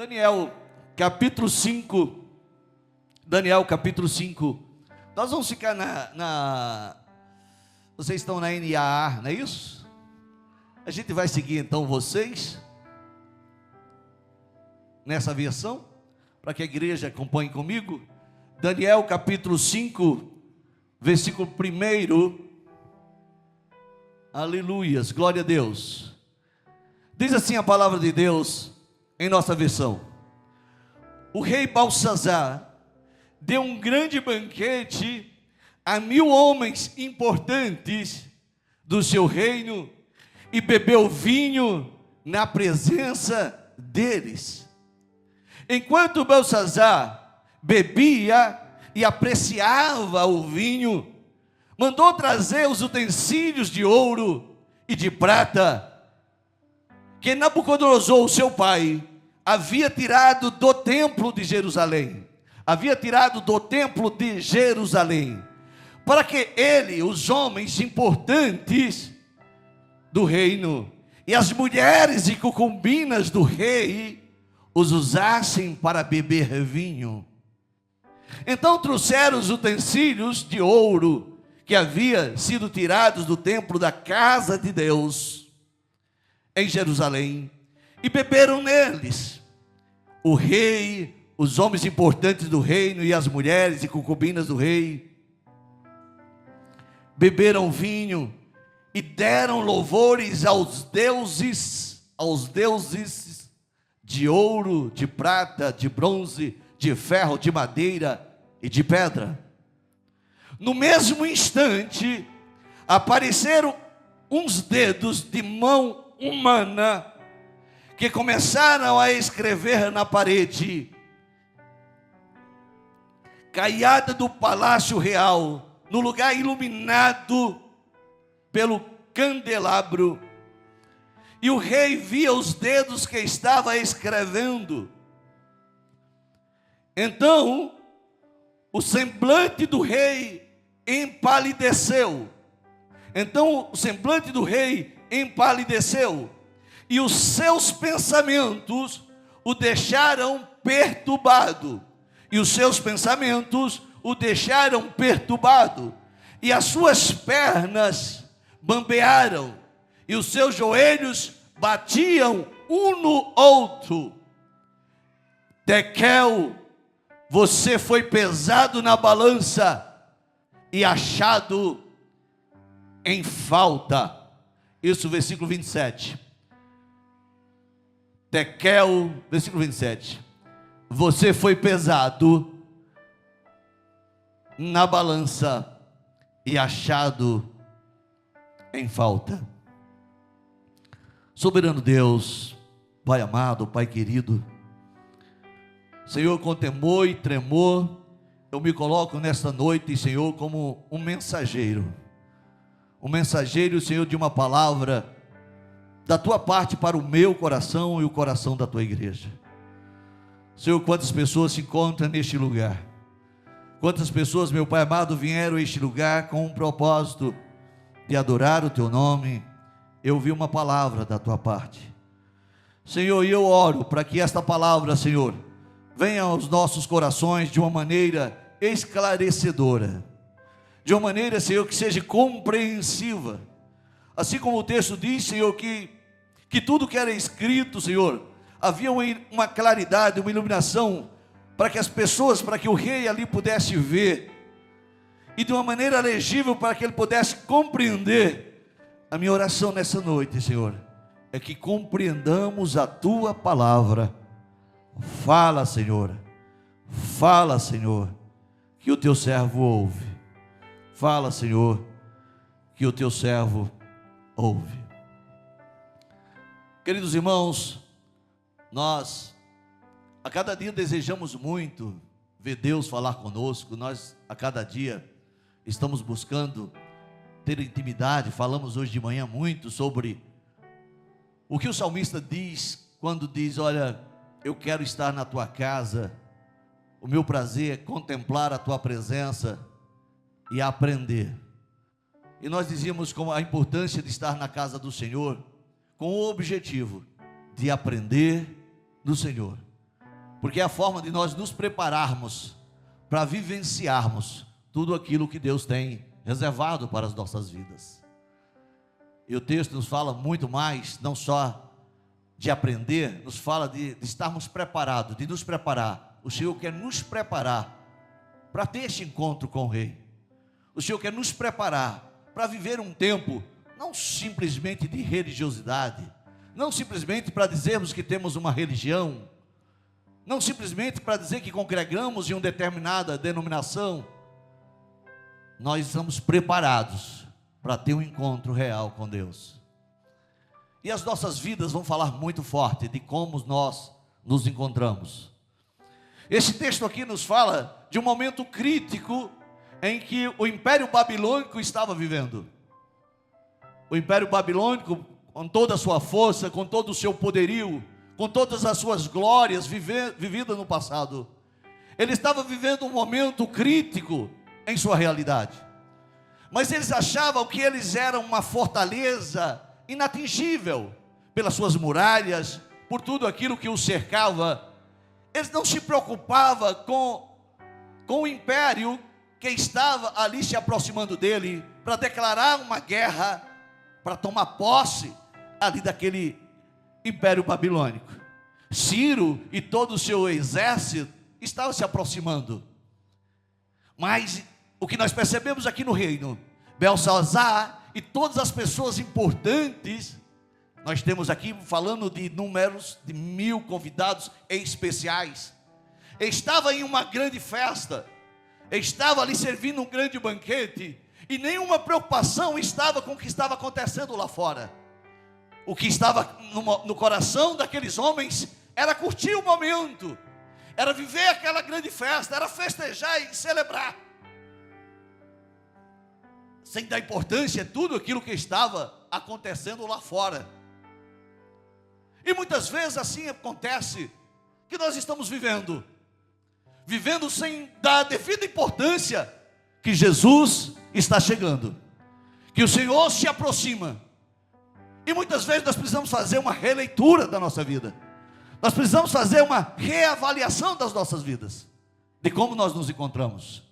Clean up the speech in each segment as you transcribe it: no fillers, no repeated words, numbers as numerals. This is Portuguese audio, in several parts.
Daniel, capítulo 5. Daniel, capítulo 5. Nós vamos ficar Vocês estão na NAA, não é isso? A gente vai seguir então vocês nessa versão, para que a igreja acompanhe comigo. Daniel, capítulo 5, versículo 1. Aleluias, glória a Deus. Diz assim a palavra de Deus em nossa versão: o rei Belsazar deu um grande banquete a 1000 homens importantes do seu reino e bebeu vinho na presença deles. Enquanto Belsazar bebia e apreciava o vinho, mandou trazer os utensílios de ouro e de prata que Nabucodonosor, seu pai, havia tirado do templo de Jerusalém. Para que ele, os homens importantes do reino e as mulheres e concubinas do rei os usassem para beber vinho. Então trouxeram os utensílios de ouro que havia sido tirados do templo da casa de Deus em Jerusalém e beberam neles. O rei, os homens importantes do reino e as mulheres e concubinas do rei beberam vinho e deram louvores aos deuses de ouro, de prata, de bronze, de ferro, de madeira e de pedra. No mesmo instante, apareceram uns dedos de mão humana que começaram a escrever na parede caiada do palácio real, no lugar iluminado pelo candelabro. E o rei via os dedos que estava escrevendo. Então o semblante do rei empalideceu. E os seus pensamentos o deixaram perturbado. E as suas pernas bambearam. E os seus joelhos batiam um no outro. Tekel, você foi pesado na balança e achado em falta. Isso, versículo 27. Tekel, versículo 27. Você foi pesado na balança e achado em falta. Soberano Deus, Pai amado, Pai querido, Senhor, com temor e tremor, eu me coloco nesta noite, Senhor, como um mensageiro, Senhor, de uma palavra da Tua parte para o meu coração e o coração da Tua igreja. Senhor, quantas pessoas se encontram neste lugar, quantas pessoas, meu Pai amado, vieram a este lugar com um propósito de adorar o Teu nome. Eu ouvi uma palavra da Tua parte, Senhor, e eu oro para que esta palavra, Senhor, venha aos nossos corações de uma maneira esclarecedora, de uma maneira, Senhor, que seja compreensiva, assim como o texto diz, Senhor, que tudo que era escrito, Senhor, havia uma claridade, uma iluminação, para que as pessoas, para que o rei ali pudesse ver, e de uma maneira legível, para que ele pudesse compreender. A minha oração nessa noite, Senhor, é que compreendamos a Tua palavra. Fala, Senhor, que o Teu servo ouve. Fala, Senhor, que o Teu servo ouve. Queridos irmãos, nós a cada dia desejamos muito ver Deus falar conosco. Nós a cada dia estamos buscando ter intimidade. Falamos hoje de manhã muito sobre o que o salmista diz quando diz: olha, eu quero estar na Tua casa, o meu prazer é contemplar a Tua presença e aprender. E nós dizíamos como a importância de estar na casa do Senhor, com o objetivo de aprender do Senhor. porque é a forma de nós nos prepararmos para vivenciarmos tudo aquilo que Deus tem reservado para as nossas vidas. E o texto nos fala muito mais, não só de aprender, nos fala de estarmos preparados, de nos preparar. O Senhor quer nos preparar para ter este encontro com o Rei. O Senhor quer nos preparar para viver um tempo, não simplesmente de religiosidade, não simplesmente para dizermos que temos uma religião, não simplesmente para dizer que congregamos em uma determinada denominação. Nós estamos preparados para ter um encontro real com Deus. E as nossas vidas vão falar muito forte de como nós nos encontramos. Esse texto aqui nos fala de um momento crítico em que o Império Babilônico estava vivendo. O Império Babilônico, com toda a sua força, com todo o seu poderio, com todas as suas glórias vividas no passado, ele estava vivendo um momento crítico em sua realidade. Mas eles achavam que eles eram uma fortaleza inatingível, pelas suas muralhas, por tudo aquilo que os cercava. Eles não se preocupavam com o império que estava ali se aproximando dele, para declarar uma guerra, para tomar posse ali daquele império babilônico. Ciro e todo o seu exército estavam se aproximando. Mas o que nós percebemos aqui no reino, Belsazar e todas as pessoas importantes, nós temos aqui falando de números de 1000 convidados especiais, estava em uma grande festa, estava ali servindo um grande banquete, e nenhuma preocupação estava com o que estava acontecendo lá fora. O que estava no coração daqueles homens era curtir o momento, era viver aquela grande festa, era festejar e celebrar, sem dar importância a tudo aquilo que estava acontecendo lá fora. E muitas vezes assim acontece, que nós estamos vivendo sem dar a devida importância que Jesus está chegando, que o Senhor se aproxima. E muitas vezes nós precisamos fazer uma releitura da nossa vida, nós precisamos fazer uma reavaliação das nossas vidas, de como nós nos encontramos.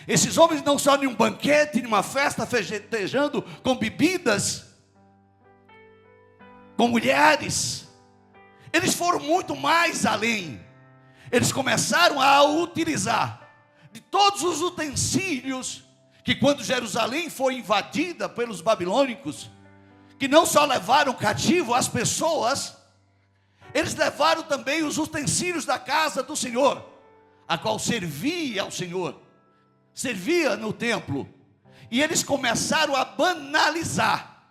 Esses homens não só em um banquete, em uma festa, festejando com bebidas, com mulheres, eles foram muito mais além. Eles começaram a utilizar de todos os utensílios que, quando Jerusalém foi invadida pelos babilônicos, que não só levaram cativo as pessoas, eles levaram também os utensílios da casa do Senhor, a qual servia ao Senhor, servia no templo. E eles começaram a banalizar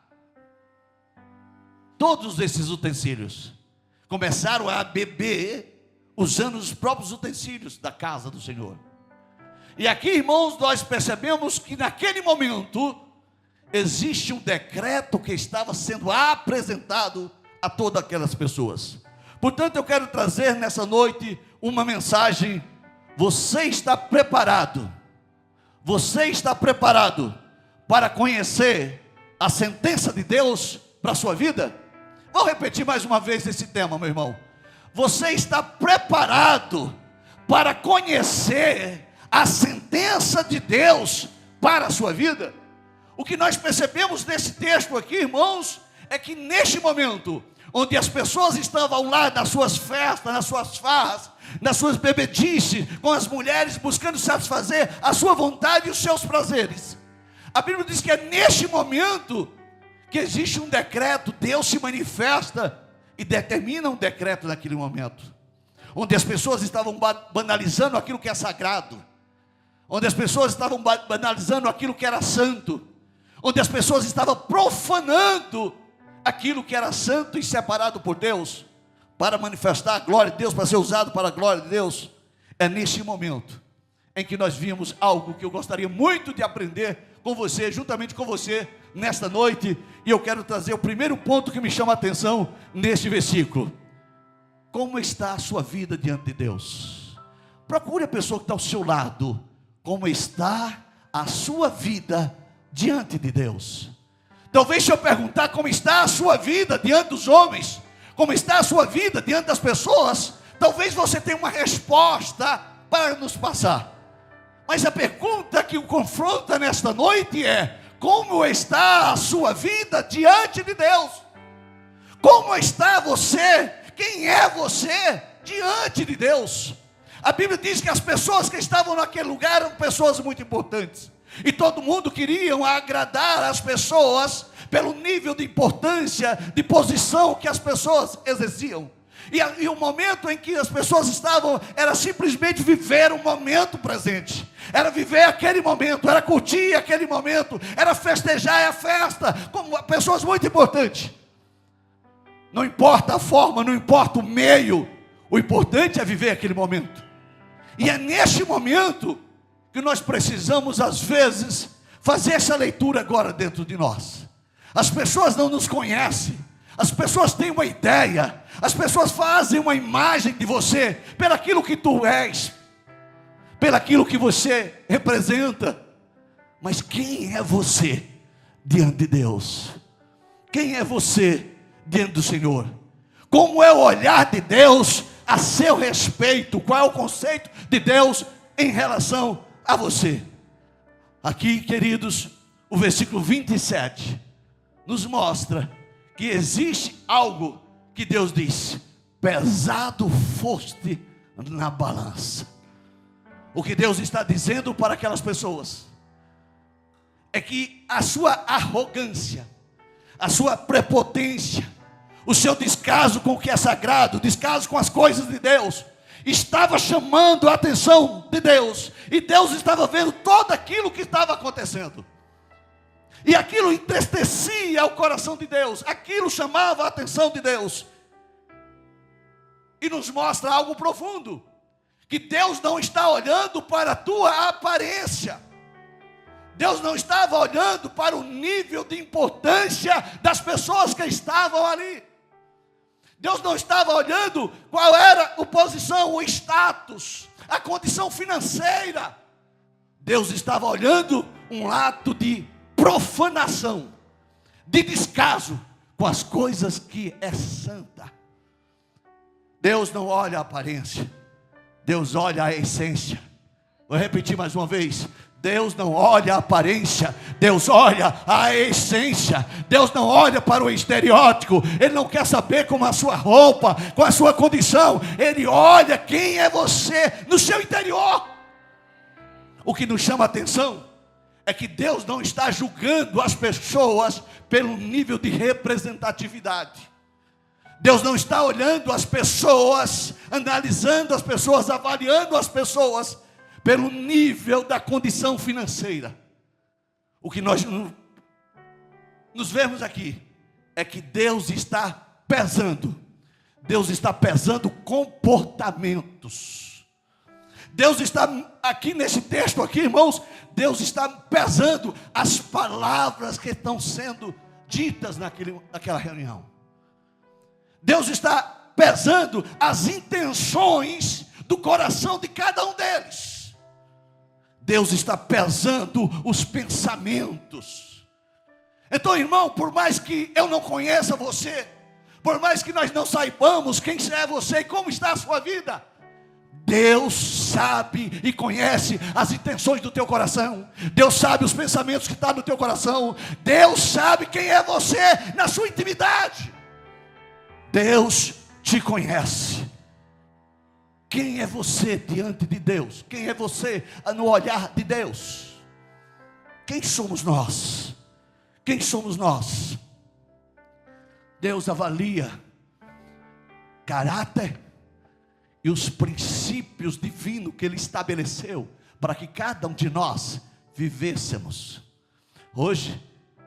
todos esses utensílios, começaram a beber usando os próprios utensílios da casa do Senhor. E aqui, irmãos, nós percebemos que naquele momento existe um decreto que estava sendo apresentado a todas aquelas pessoas. Portanto, eu quero trazer nessa noite uma mensagem: você está preparado? Você está preparado para conhecer a sentença de Deus para a sua vida? Vou repetir mais uma vez esse tema, meu irmão. Você está preparado para conhecer a sentença de Deus para a sua vida? O que nós percebemos nesse texto aqui, irmãos, é que neste momento, onde as pessoas estavam lá nas suas festas, nas suas farras, nas suas bebedices, com as mulheres buscando satisfazer a sua vontade e os seus prazeres, a Bíblia diz que é neste momento que existe um decreto. Deus se manifesta e determina um decreto naquele momento, onde as pessoas estavam banalizando aquilo que é sagrado, onde as pessoas estavam banalizando aquilo que era santo, onde as pessoas estavam profanando aquilo que era santo e separado por Deus, para manifestar a glória de Deus, para ser usado para a glória de Deus. É neste momento em que nós vimos algo que eu gostaria muito de aprender com você, juntamente com você, nesta noite. E eu quero trazer o primeiro ponto que me chama a atenção neste versículo: como está a sua vida diante de Deus? Procure a pessoa que está ao seu lado. Como está a sua vida diante de Deus? Talvez se eu perguntar como está a sua vida diante dos homens, como está a sua vida diante das pessoas, talvez você tenha uma resposta para nos passar. Mas a pergunta que o confronta nesta noite é: como está a sua vida diante de Deus? Como está você? Quem é você diante de Deus? A Bíblia diz que as pessoas que estavam naquele lugar eram pessoas muito importantes. E todo mundo queria agradar as pessoas pelo nível de importância, de posição que as pessoas exerciam. E o momento em que as pessoas estavam era simplesmente viver o momento presente. Era viver aquele momento, era curtir aquele momento, era festejar a festa, como pessoas muito importantes. Não importa a forma, não importa o meio, o importante é viver aquele momento. E é neste momento que nós precisamos, às vezes, fazer essa leitura agora dentro de nós. As pessoas não nos conhecem, as pessoas têm uma ideia, as pessoas fazem uma imagem de você, pelaquilo que tu és, pelaquilo que você representa. Mas quem é você diante de Deus? Quem é você diante do Senhor? Como é o olhar de Deus a seu respeito? Qual é o conceito de Deus em relação a você? Aqui, queridos, o versículo 27 nos mostra que existe algo que Deus diz: pesado foste na balança. O que Deus está dizendo para aquelas pessoas é que a sua arrogância, a sua prepotência, o seu descaso com o que é sagrado, descaso com as coisas de Deus, estava chamando a atenção de Deus, e Deus estava vendo tudo aquilo que estava acontecendo, e aquilo entristecia o coração de Deus, aquilo chamava a atenção de Deus, e nos mostra algo profundo, que Deus não está olhando para a tua aparência, Deus não estava olhando para o nível de importância das pessoas que estavam ali, Deus não estava olhando qual era a posição, o status, a condição financeira. Deus estava olhando um ato de profanação, de descaso com as coisas que é santa. Deus não olha a aparência, Deus olha a essência. Vou repetir mais uma vez: Deus não olha a aparência, Deus olha a essência. Deus não olha para o estereótipo, Ele não quer saber com a sua roupa, com a sua condição, Ele olha quem é você no seu interior. O que nos chama a atenção é que Deus não está julgando as pessoas pelo nível de representatividade. Deus não está olhando as pessoas, analisando as pessoas, avaliando as pessoas pelo nível da condição financeira. O que nós nos vemos aqui é que Deus está pesando. Deus está pesando comportamentos. Deus está aqui nesse texto aqui, irmãos, Deus está pesando as palavras que estão sendo ditas naquela reunião. Deus está pesando as intenções do coração de cada um deles. Deus está pesando os pensamentos. Então, irmão, por mais que eu não conheça você, por mais que nós não saibamos quem é você e como está a sua vida, Deus sabe e conhece as intenções do teu coração. Deus sabe os pensamentos que estão no teu coração. Deus sabe quem é você na sua intimidade. Deus te conhece. Quem é você diante de Deus? Quem é você no olhar de Deus? Quem somos nós? Quem somos nós? Deus avalia caráter e os princípios divinos que Ele estabeleceu para que cada um de nós vivêssemos. Hoje,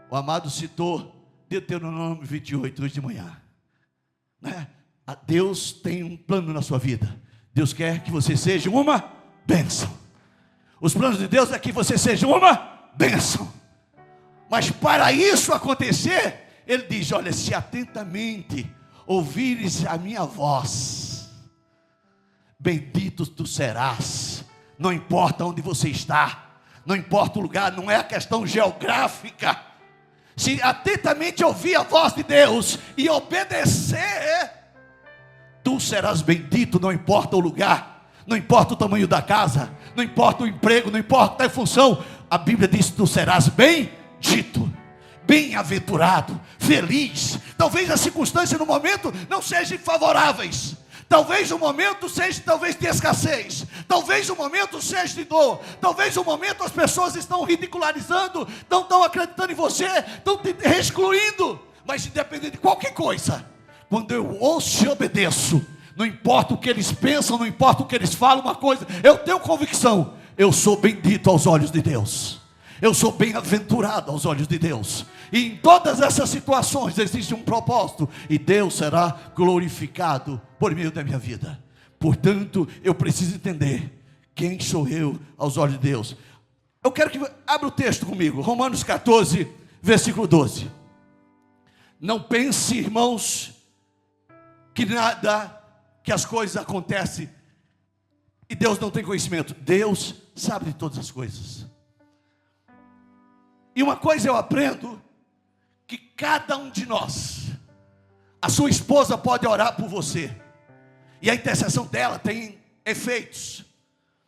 o amado citou Deuteronômio 28, hoje de manhã, né? Deus tem um plano na sua vida. Deus quer que você seja uma bênção. Os planos de Deus é que você seja uma bênção. Mas para isso acontecer, Ele diz: olha, se atentamente ouvires a minha voz, bendito tu serás. Não importa onde você está, não importa o lugar, não é a questão geográfica. Se atentamente ouvir a voz de Deus e obedecer, tu serás bendito, não importa o lugar, não importa o tamanho da casa, não importa o emprego, não importa a função. A Bíblia diz que tu serás bendito, bem-aventurado, feliz. Talvez as circunstâncias no momento não sejam favoráveis, talvez o momento seja de escassez, talvez o momento seja de dor, talvez o momento as pessoas estão ridicularizando, não estão acreditando em você, estão te excluindo. Mas independente de qualquer coisa, quando eu ouço e obedeço, não importa o que eles pensam, não importa o que eles falam, uma coisa, eu tenho convicção: eu sou bendito aos olhos de Deus, eu sou bem-aventurado aos olhos de Deus. E em todas essas situações existe um propósito, e Deus será glorificado por meio da minha vida. Portanto, eu preciso entender quem sou eu aos olhos de Deus. Eu quero que abra o texto comigo, Romanos 14, versículo 12. Não pense, irmãos, que as coisas acontecem e Deus não tem conhecimento. Deus sabe de todas as coisas. E uma coisa eu aprendo, que cada um de nós, a sua esposa pode orar por você, e a intercessão dela tem efeitos,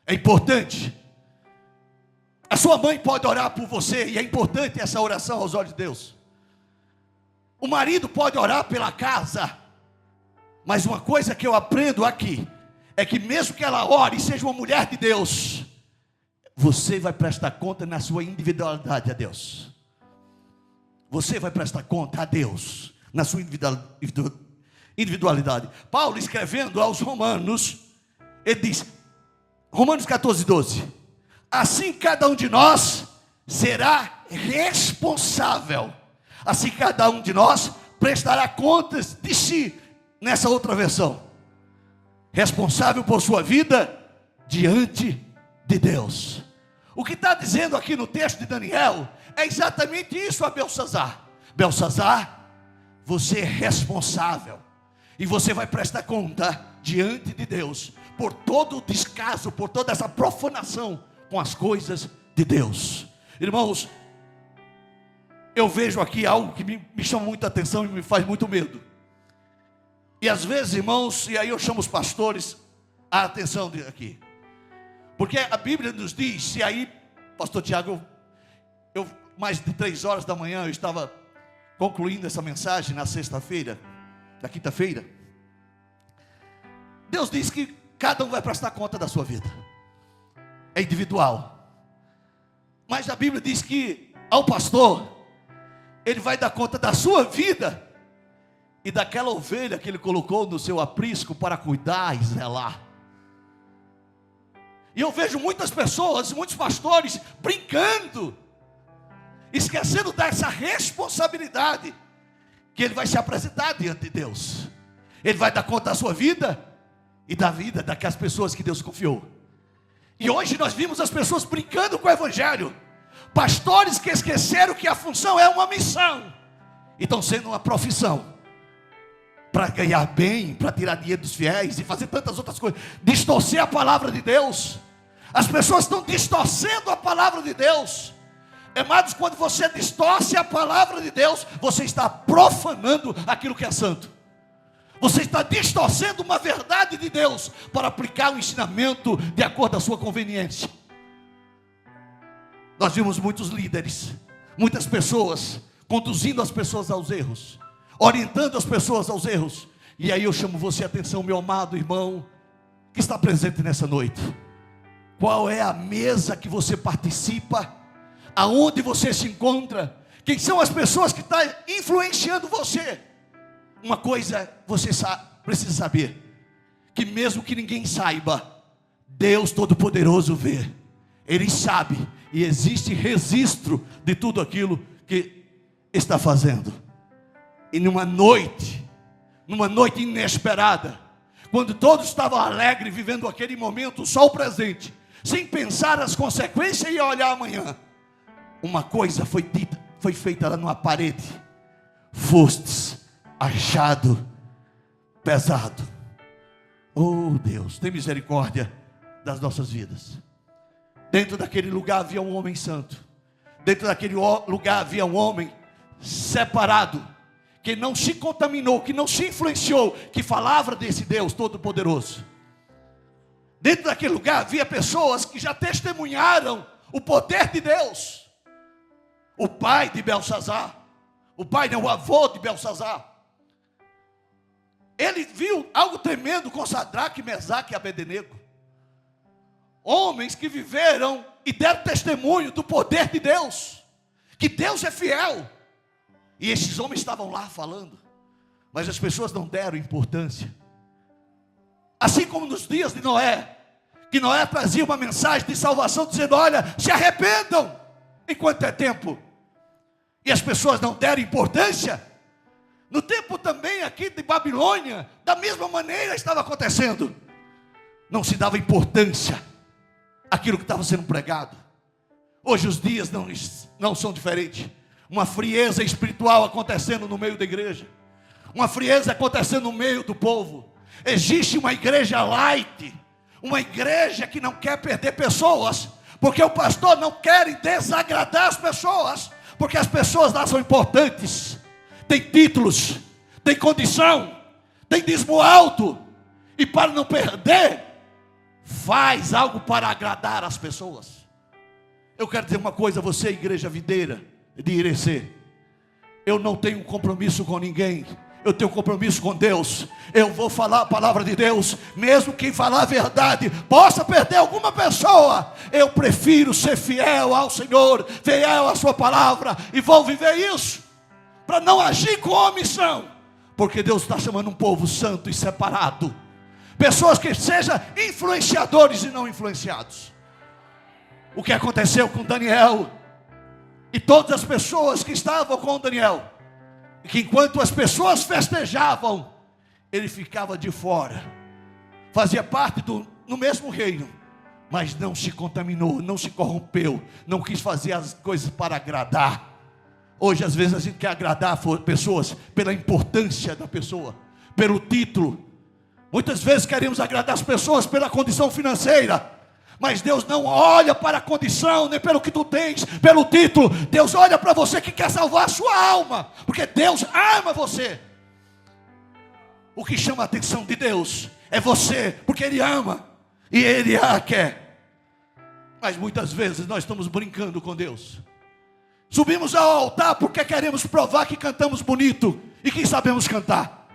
é importante. A sua mãe pode orar por você, e é importante essa oração aos olhos de Deus. O marido pode orar pela casa, mas uma coisa que eu aprendo aqui, é que mesmo que ela ore e seja uma mulher de Deus, você vai prestar conta na sua individualidade a Deus. Você vai prestar conta a Deus na sua individualidade. Paulo, escrevendo aos Romanos, ele diz, Romanos 14, 12: assim cada um de nós será responsável, assim cada um de nós prestará contas de si. Nessa outra versão, responsável por sua vida diante de Deus. O que está dizendo aqui no texto de Daniel é exatamente isso a Belsazar. Belsazar, você é responsável, e você vai prestar conta diante de Deus por todo o descaso, por toda essa profanação com as coisas de Deus. Irmãos, eu vejo aqui algo que me chama muita atenção e me faz muito medo. E às vezes, irmãos, e aí eu chamo os pastores a atenção aqui, porque a Bíblia nos diz, e aí, pastor Tiago, eu mais de 3 horas da manhã, eu estava concluindo essa mensagem na sexta-feira, na quinta-feira. Deus diz que cada um vai prestar conta da sua vida, é individual, mas a Bíblia diz que ao pastor, ele vai dar conta da sua vida, e daquela ovelha que ele colocou no seu aprisco para cuidar e zelar. E eu vejo muitas pessoas, muitos pastores brincando, esquecendo dessa responsabilidade, que ele vai se apresentar diante de Deus. Ele vai dar conta da sua vida e da vida daquelas pessoas que Deus confiou. E hoje nós vimos as pessoas brincando com o evangelho, pastores que esqueceram que a função é uma missão, e estão sendo uma profissão, para ganhar bem, para tirar dinheiro dos fiéis e fazer tantas outras coisas, distorcer a palavra de Deus. As pessoas estão distorcendo a palavra de Deus. Amados, quando você distorce a palavra de Deus, você está profanando aquilo que é santo. Você está distorcendo uma verdade de Deus para aplicar o ensinamento de acordo com a sua conveniência. Nós vimos muitos líderes, muitas pessoas conduzindo as pessoas aos erros, orientando as pessoas aos erros. E aí eu chamo você a atenção, meu amado irmão, que está presente nessa noite. Qual é a mesa que você participa? Aonde você se encontra? Quem são as pessoas que estão influenciando você? Uma coisa você precisa saber, que mesmo que ninguém saiba, Deus Todo-Poderoso vê. Ele sabe, e existe registro de tudo aquilo que está fazendo. E numa noite inesperada, quando todos estavam alegres, vivendo aquele momento, só o presente, sem pensar as consequências e olhar amanhã, uma coisa foi dita, foi feita lá numa parede: fostes achado pesado. Oh Deus, tem misericórdia das nossas vidas. Dentro daquele lugar havia um homem santo, dentro daquele lugar havia um homem separado, que não se contaminou, que não se influenciou, que falava desse Deus Todo-Poderoso. Dentro daquele lugar havia pessoas que já testemunharam o poder de Deus. O pai de Belsazar, o avô de Belsazar, ele viu algo tremendo com Sadraque, Mesaque e Abednego. Homens que viveram e deram testemunho do poder de Deus, que Deus é fiel. E esses homens estavam lá falando, mas as pessoas não deram importância. Assim como nos dias de Noé, que Noé trazia uma mensagem de salvação, dizendo: olha, se arrependam, enquanto é tempo. E as pessoas não deram importância. No tempo também aqui de Babilônia, da mesma maneira estava acontecendo. Não se dava importância àquilo que estava sendo pregado. Hoje os dias não são diferentes. Uma frieza espiritual acontecendo no meio da igreja. Uma frieza acontecendo no meio do povo. Existe uma igreja light. Uma igreja que não quer perder pessoas. Porque o pastor não quer desagradar as pessoas. Porque as pessoas lá são importantes. Tem títulos, tem condição, tem dízimo alto. E para não perder, faz algo para agradar as pessoas. Eu quero dizer uma coisa a você, igreja videira de Irecê. Eu não tenho compromisso com ninguém. Eu tenho compromisso com Deus. Eu vou falar a palavra de Deus, mesmo quem falar a verdade possa perder alguma pessoa. Eu prefiro ser fiel ao Senhor, fiel à sua palavra, e vou viver isso, para não agir com omissão, porque Deus está chamando um povo santo e separado, pessoas que sejam influenciadores e não influenciados. O que aconteceu com Daniel e todas as pessoas que estavam com Daniel, que enquanto as pessoas festejavam, ele ficava de fora, fazia parte no mesmo reino, mas não se contaminou, não se corrompeu, não quis fazer as coisas para agradar. Hoje às vezes a gente quer agradar pessoas pela importância da pessoa, pelo título. Muitas vezes queremos agradar as pessoas pela condição financeira, mas Deus não olha para a condição, nem pelo que tu tens, pelo título. Deus olha para você que quer salvar a sua alma, porque Deus ama você. O que chama a atenção de Deus é você, porque Ele ama e Ele a quer. Mas muitas vezes nós estamos brincando com Deus. Subimos ao altar porque queremos provar que cantamos bonito e que sabemos cantar.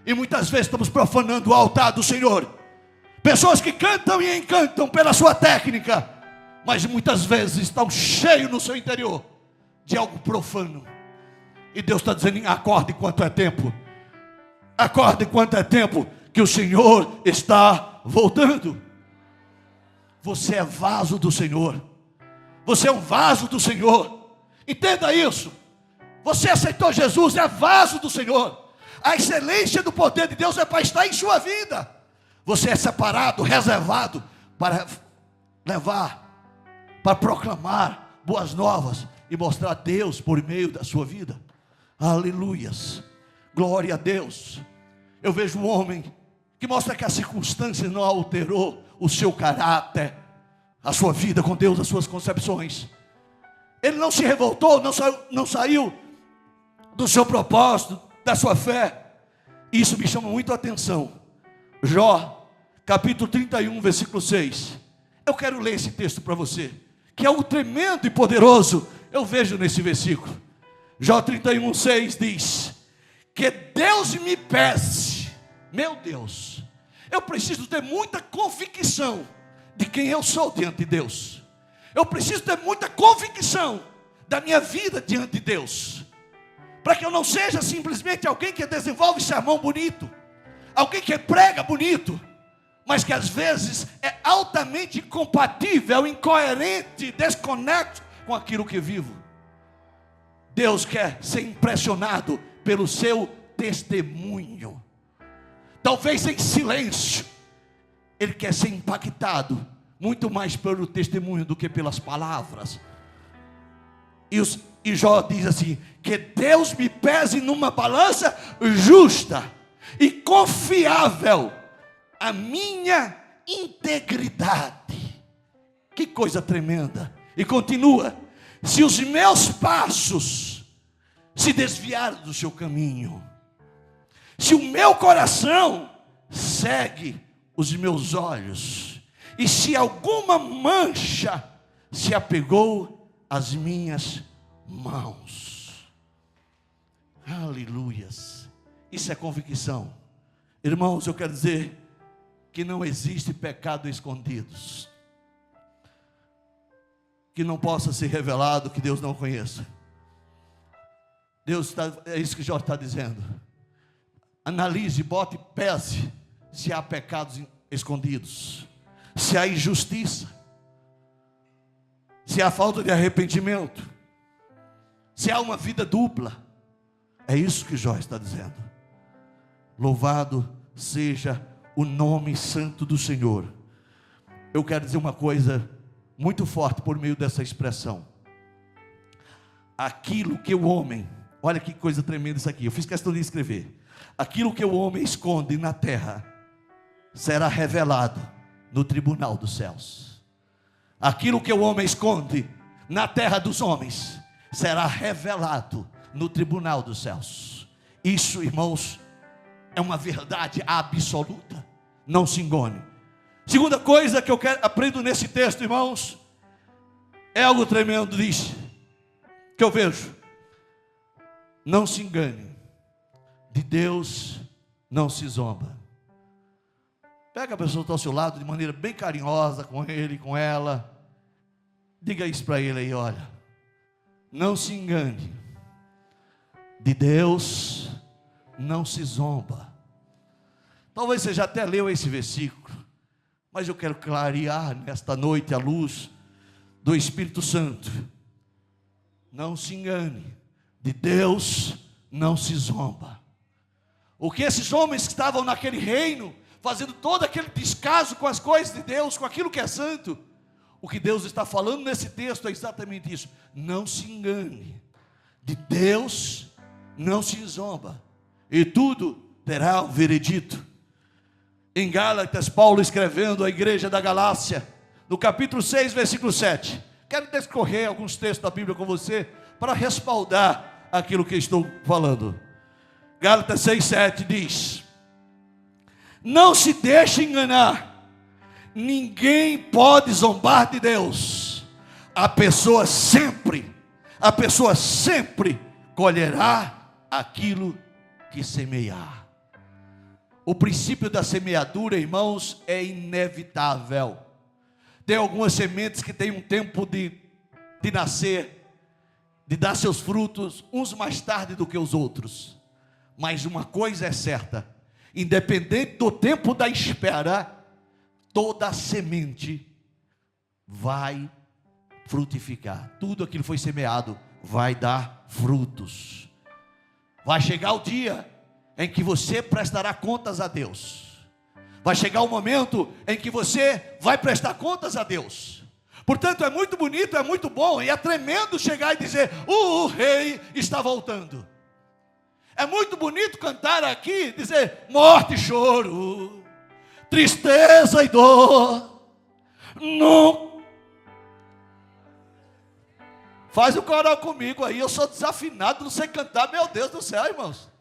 E muitas vezes estamos profanando o altar do Senhor. Pessoas que cantam e encantam pela sua técnica, mas muitas vezes estão cheios no seu interior de algo profano. E Deus está dizendo: acorde enquanto é tempo. Acorde enquanto é tempo, que o Senhor está voltando. Você é vaso do Senhor. Você é um vaso do Senhor. Entenda isso. Você aceitou Jesus, é vaso do Senhor. A excelência do poder de Deus é para estar em sua vida. Você é separado, reservado para levar, para proclamar boas novas e mostrar a Deus por meio da sua vida. Aleluias, glória a Deus. Eu vejo um homem que mostra que as circunstâncias não alterou o seu caráter, a sua vida com Deus, as suas concepções. Ele não se revoltou, não saiu do seu propósito, da sua fé. Isso me chama muito a atenção. Jó, capítulo 31, versículo 6. Eu quero ler esse texto para você, que é algo tremendo e poderoso. Eu vejo nesse versículo. Jó 31, 6 diz: que Deus me pese. Meu Deus, eu preciso ter muita convicção de quem eu sou diante de Deus. Eu preciso ter muita convicção da minha vida diante de Deus, para que eu não seja simplesmente alguém que desenvolve sermão bonito, alguém que prega bonito, mas que às vezes é altamente incompatível, incoerente, desconecto com aquilo que vivo. Deus quer ser impressionado pelo seu testemunho. Talvez em silêncio, Ele quer ser impactado muito mais pelo testemunho do que pelas palavras. E Jó diz assim: que Deus me pese numa balança justa e confiável a minha integridade. Que coisa tremenda. E continua: se os meus passos se desviar do seu caminho, se o meu coração segue os meus olhos, e se alguma mancha se apegou às minhas mãos. Aleluias. Isso é convicção. Irmãos, eu quero dizer que não existe pecado escondidos que não possa ser revelado, que Deus não conheça. É isso que Jorge está dizendo. Analise, bote, pese se há pecados escondidos, se há injustiça, se há falta de arrependimento, se há uma vida dupla. É isso que Jó está dizendo. Louvado seja o nome santo do Senhor. Eu quero dizer uma coisa muito forte por meio dessa expressão. Aquilo que o homem, olha que coisa tremenda isso aqui, eu fiz questão de escrever. Aquilo que o homem esconde na terra será revelado no tribunal dos céus. Aquilo que o homem esconde na terra dos homens será revelado no tribunal dos céus. Isso, irmãos, é uma verdade absoluta. Não se engane. Segunda coisa que eu aprendo nesse texto, irmãos, é algo tremendo, diz, que eu vejo. Não se engane, de Deus não se zomba. Pega a pessoa que está ao seu lado de maneira bem carinhosa com ele, com ela. Diga isso para ele aí, olha. Não se engane, de Deus não se zomba. Talvez você já até leu esse versículo, mas eu quero clarear nesta noite a luz do Espírito Santo. Não se engane, de Deus não se zomba. O que esses homens que estavam naquele reino, fazendo todo aquele descaso com as coisas de Deus, com aquilo que é santo, o que Deus está falando nesse texto é exatamente isso. Não se engane, de Deus não se zomba, e tudo terá um veredito. Em Gálatas, Paulo escrevendo à igreja da Galácia, no capítulo 6, versículo 7. Quero discorrer alguns textos da Bíblia com você, para respaldar aquilo que estou falando. Gálatas 6, 7 diz: não se deixe enganar, ninguém pode zombar de Deus. A pessoa sempre colherá aquilo que semear. O princípio da semeadura, irmãos, é inevitável. Tem algumas sementes que têm um tempo de nascer, de dar seus frutos, uns mais tarde do que os outros. Mas uma coisa é certa: independente do tempo da espera, toda a semente vai frutificar. Tudo aquilo que foi semeado vai dar frutos. Vai chegar o dia em que você prestará contas a Deus. Vai chegar o momento em que você vai prestar contas a Deus. Portanto, é muito bonito, é muito bom, e é tremendo chegar e dizer: o rei está voltando. É muito bonito cantar aqui, dizer: morte e choro, tristeza e dor, não. Faz o coral comigo aí, eu sou desafinado, não sei cantar, meu Deus do céu, irmãos.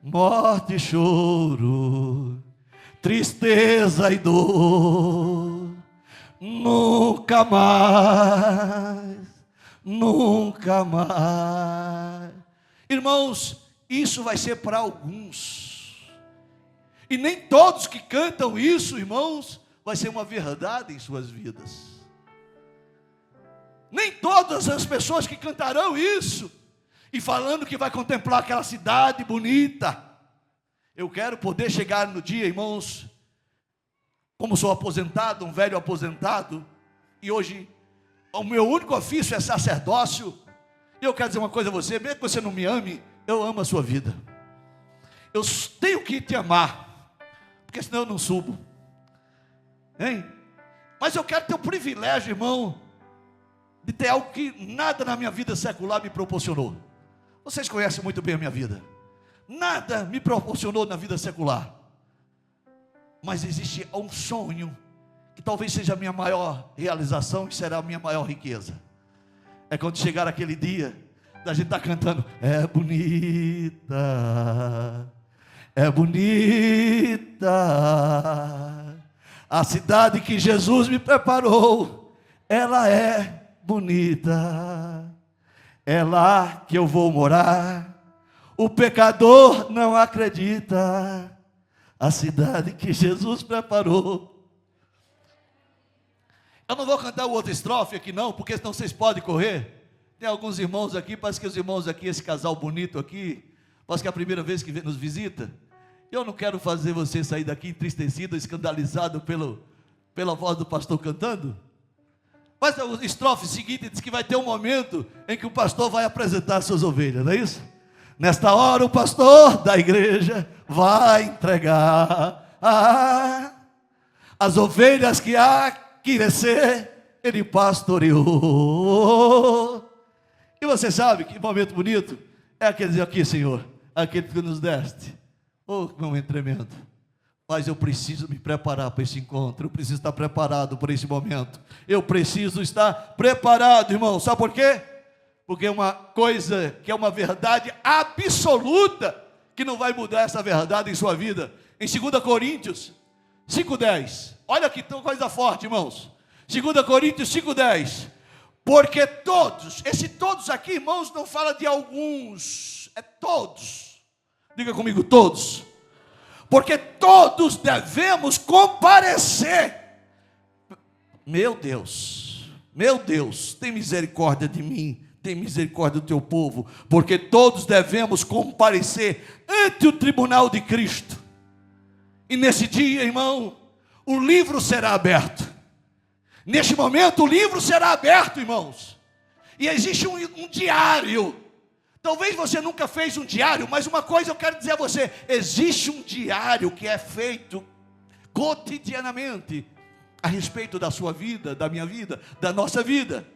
Morte e choro, tristeza e dor, nunca mais, nunca mais. Irmãos, isso vai ser para alguns, e nem todos que cantam isso, irmãos, vai ser uma verdade em suas vidas. Nem todas as pessoas que cantarão isso, e falando que vai contemplar aquela cidade bonita. Eu quero poder chegar no dia, irmãos, como sou aposentado, um velho aposentado, e hoje o meu único ofício é sacerdócio. E eu quero dizer uma coisa a você, mesmo que você não me ame, eu amo a sua vida. Eu tenho que te amar, porque senão eu não subo, hein? Mas eu quero ter o privilégio, irmão, de ter algo que nada na minha vida secular me proporcionou. Vocês conhecem muito bem a minha vida. Nada me proporcionou na vida secular. Mas existe um sonho que talvez seja a minha maior realização e será a minha maior riqueza. É quando chegar aquele dia A gente está cantando, é bonita, é bonita, a cidade que Jesus me preparou, ela é bonita, é lá que eu vou morar, o pecador não acredita, a cidade que Jesus preparou. Eu não vou cantar o outro estrofe aqui não, porque senão vocês podem correr. Tem alguns irmãos aqui, parece que os irmãos aqui, esse casal bonito aqui, parece que é a primeira vez que nos visita. Eu não quero fazer você sair daqui entristecido, escandalizado pela voz do pastor cantando. Mas o estrofe seguinte diz que vai ter um momento em que o pastor vai apresentar suas ovelhas, não é isso? Nesta hora o pastor da igreja vai entregar as ovelhas que há que descer, ele pastoreou. E você sabe que momento bonito é aquele aqui, Senhor, aquele que nos deste. Oh, que momento tremendo. Mas eu preciso me preparar para esse encontro, eu preciso estar preparado para esse momento. Eu preciso estar preparado, irmão. Sabe por quê? Porque é uma coisa que é uma verdade absoluta, que não vai mudar essa verdade em sua vida. Em 2 Coríntios 5,10. Olha que coisa forte, irmãos. 2 Coríntios 5,10. Porque todos, esse todos aqui, irmãos, não fala de alguns, é todos. Diga comigo, todos. Porque todos devemos comparecer. Meu Deus, tem misericórdia de mim, tem misericórdia do teu povo, porque todos devemos comparecer ante o tribunal de Cristo. E nesse dia, irmão, o livro será aberto. Neste momento o livro será aberto, irmãos. E existe um diário. Talvez você nunca fez um diário, mas uma coisa eu quero dizer a você: existe um diário que é feito cotidianamente a respeito da sua vida, da minha vida, da nossa vida.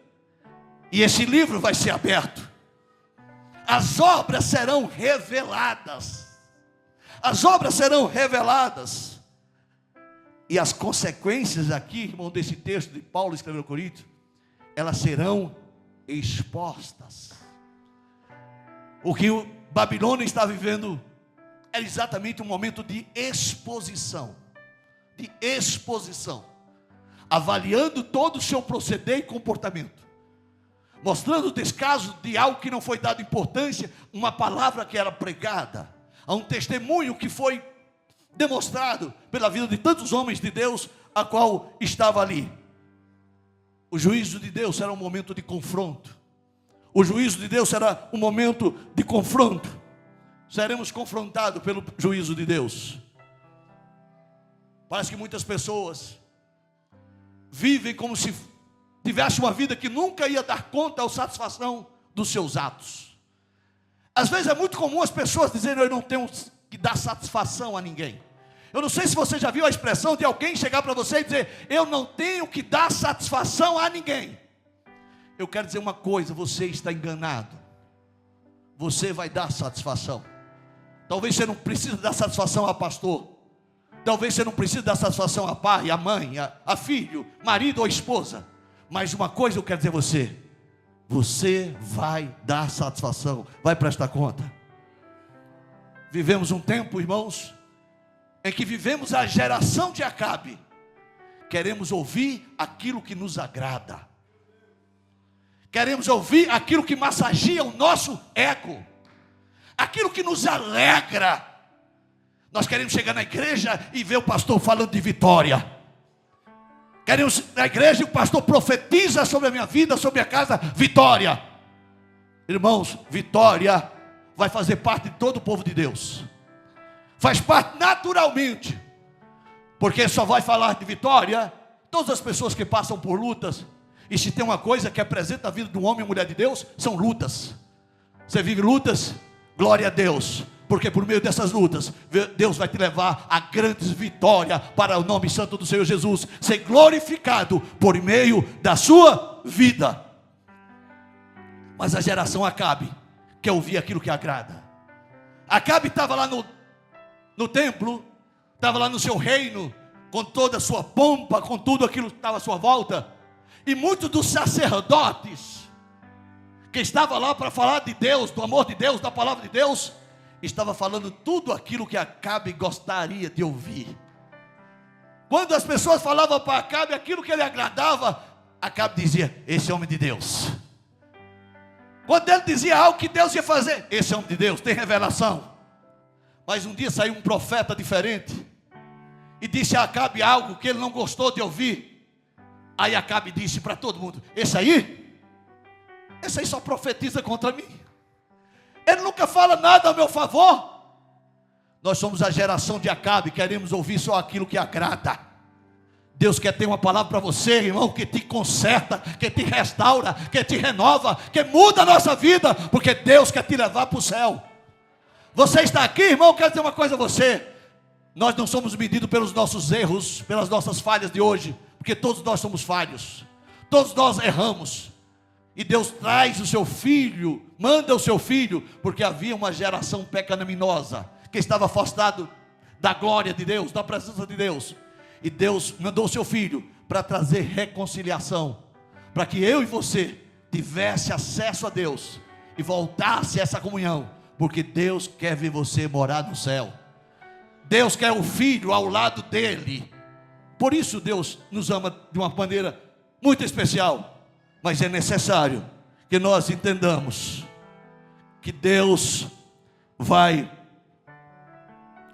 E esse livro vai ser aberto. As obras serão reveladas. As obras serão reveladas. E as consequências aqui, irmão, desse texto de Paulo escreveu ao Coríntios, elas serão expostas. O que o Babilônia está vivendo é exatamente um momento de exposição. De exposição. Avaliando todo o seu proceder e comportamento. Mostrando o descaso de algo que não foi dado importância, uma palavra que era pregada, a um testemunho que foi demonstrado pela vida de tantos homens de Deus, a qual estava ali. O juízo de Deus será um momento de confronto. O juízo de Deus será um momento de confronto. Seremos confrontados pelo juízo de Deus. Parece que muitas pessoas vivem como se tivesse uma vida que nunca ia dar conta ou satisfação dos seus atos. Às vezes é muito comum as pessoas dizerem: eu não tenho que dar satisfação a ninguém. Eu não sei se você já viu a expressão de alguém chegar para você e dizer: eu não tenho que dar satisfação a ninguém. Eu quero dizer uma coisa: você está enganado. Você vai dar satisfação. Talvez você não precise dar satisfação a pastor. Talvez você não precise dar satisfação a pai, a mãe, a filho, marido ou esposa. Mas uma coisa eu quero dizer a você: você vai dar satisfação, vai prestar conta. Vivemos um tempo, irmãos, em que vivemos a geração de Acabe. Queremos ouvir aquilo que nos agrada. Queremos ouvir aquilo que massageia o nosso ego. Aquilo que nos alegra. Nós queremos chegar na igreja e ver o pastor falando de vitória. Queremos na igreja e o pastor profetiza sobre a minha vida, sobre a casa, vitória. Irmãos, vitória vai fazer parte de todo o povo de Deus. Faz parte naturalmente. Porque só vai falar de vitória todas as pessoas que passam por lutas. E se tem uma coisa que apresenta a vida de um homem e mulher de Deus, são lutas. Você vive lutas? Glória a Deus. Porque por meio dessas lutas, Deus vai te levar a grandes vitórias para o nome santo do Senhor Jesus ser glorificado por meio da sua vida. Mas a geração Acabe quer ouvir aquilo que agrada. Acabe estava lá no templo, estava lá no seu reino, com toda a sua pompa, com tudo aquilo que estava à sua volta. E muitos dos sacerdotes que estava lá para falar de Deus, do amor de Deus, da palavra de Deus, estava falando tudo aquilo que Acabe gostaria de ouvir. Quando as pessoas falavam para Acabe aquilo que ele agradava, Acabe dizia: esse é homem de Deus. Quando ele dizia algo que Deus ia fazer, esse é homem de Deus, tem revelação. Mas um dia saiu um profeta diferente e disse a Acabe algo que ele não gostou de ouvir. Aí Acabe disse para todo mundo: esse aí só profetiza contra mim. Ele nunca fala nada a meu favor. Nós somos a geração de Acabe, queremos ouvir só aquilo que agrada. Deus quer ter uma palavra para você, irmão, que te conserta, que te restaura, que te renova, que muda a nossa vida, porque Deus quer te levar para o céu. Você está aqui, irmão, quero dizer uma coisa a você: nós não somos medidos pelos nossos erros, pelas nossas falhas de hoje, porque todos nós somos falhos, todos nós erramos. E Deus traz o seu filho, manda o seu filho, porque havia uma geração pecaminosa, que estava afastado da glória de Deus, da presença de Deus. E Deus mandou o seu filho para trazer reconciliação, para que eu e você tivesse acesso a Deus e voltasse a essa comunhão, porque Deus quer ver você morar no céu. Deus quer o filho ao lado dele. Por isso Deus nos ama de uma maneira muito especial. Mas é necessário que nós entendamos que Deus vai